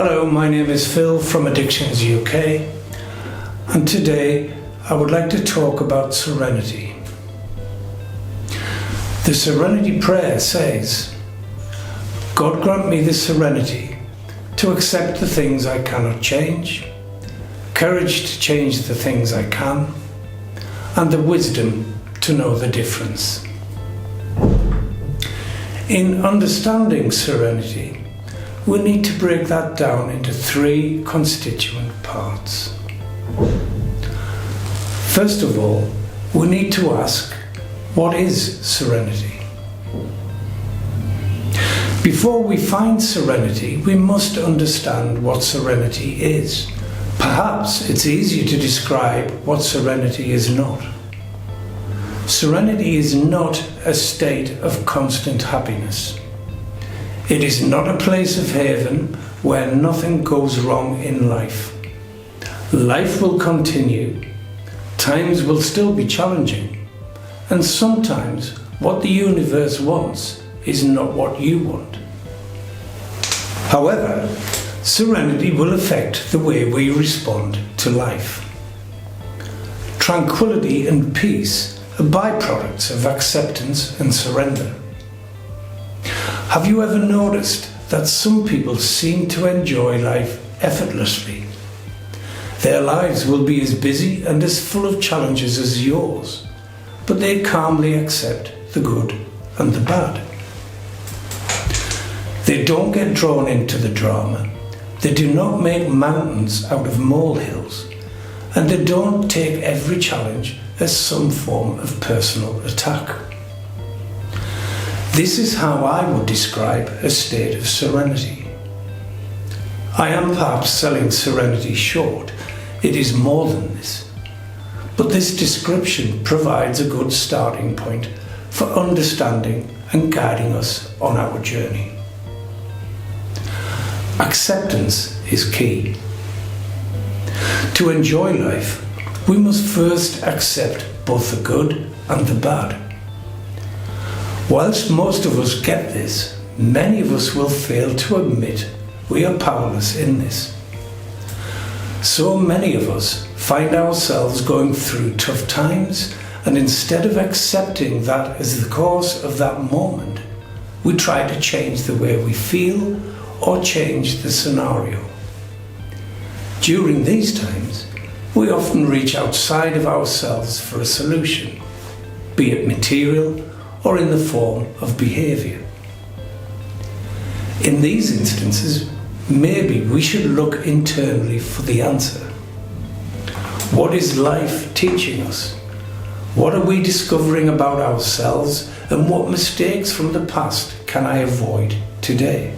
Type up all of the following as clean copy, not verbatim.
Hello, my name is Phil from Addictions UK, and today I would like to talk about serenity. The Serenity Prayer says, God grant me the serenity to accept the things I cannot change, courage to change the things I can, and the wisdom to know the difference. In understanding serenity, we need to break that down into three constituent parts. First of all, we need to ask, what is serenity? Before we find serenity, we must understand what serenity is. Perhaps it's easier to describe what serenity is not. Serenity is not a state of constant happiness. It is not a place of haven where nothing goes wrong in life. Life will continue, times will still be challenging, and sometimes what the universe wants is not what you want. However, serenity will affect the way we respond to life. Tranquility and peace are byproducts of acceptance and surrender. Have you ever noticed that some people seem to enjoy life effortlessly? Their lives will be as busy and as full of challenges as yours, but they calmly accept the good and the bad. They don't get drawn into the drama. They do not make mountains out of molehills, and they don't take every challenge as some form of personal attack. This is how I would describe a state of serenity. I am perhaps selling serenity short. It is more than this. But this description provides a good starting point for understanding and guiding us on our journey. Acceptance is key. To enjoy life, we must first accept both the good and the bad. Whilst most of us get this, many of us will fail to admit we are powerless in this. So many of us find ourselves going through tough times, and instead of accepting that as the cause of that moment, we try to change the way we feel or change the scenario. During these times, we often reach outside of ourselves for a solution, be it material or in the form of behaviour. In these instances, maybe we should look internally for the answer. What is life teaching us? What are we discovering about ourselves, and what mistakes from the past can I avoid today?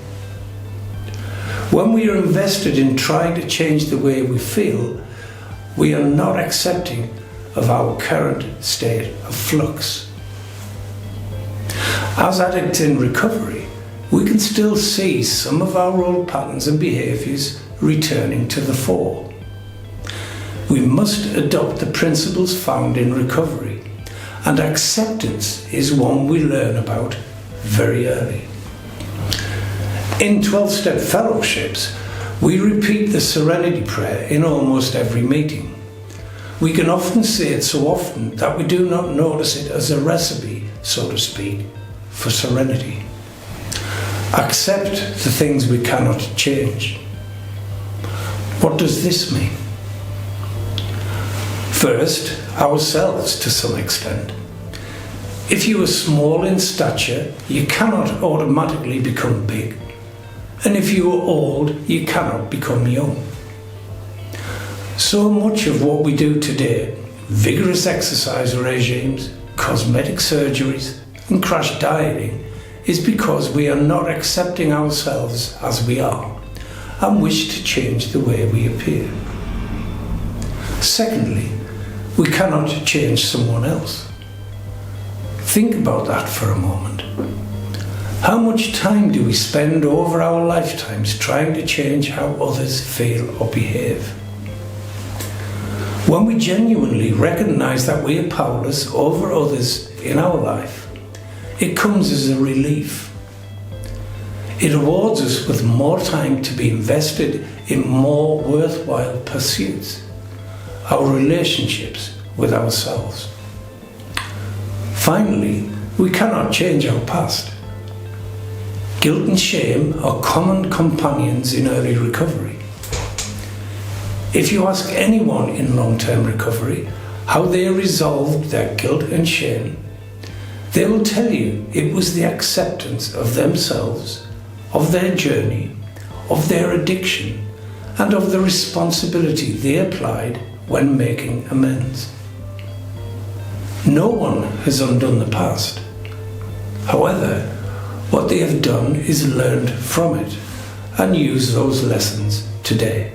When we are invested in trying to change the way we feel, we are not accepting of our current state of flux. As addicts in recovery, we can still see some of our old patterns and behaviours returning to the fore. We must adopt the principles found in recovery, and acceptance is one we learn about very early. In 12-step fellowships, we repeat the Serenity Prayer in almost every meeting. We can often say it so often that we do not notice it as a recipe, so to speak, for serenity. Accept the things we cannot change. What does this mean? First, ourselves to some extent. If you are small in stature, you cannot automatically become big. And if you are old, you cannot become young. So much of what we do today, vigorous exercise regimes, cosmetic surgeries, and crash dieting, is because we are not accepting ourselves as we are and wish to change the way we appear. Secondly, we cannot change someone else. Think about that for a moment. How much time do we spend over our lifetimes trying to change how others feel or behave? When we genuinely recognize that we are powerless over others in our life, it comes as a relief. It rewards us with more time to be invested in more worthwhile pursuits, our relationships with ourselves. Finally, we cannot change our past. Guilt and shame are common companions in early recovery. If you ask anyone in long-term recovery how they resolved their guilt and shame, they will tell you it was the acceptance of themselves, of their journey, of their addiction, and of the responsibility they applied when making amends. No one has undone the past. However, what they have done is learned from it and use those lessons today.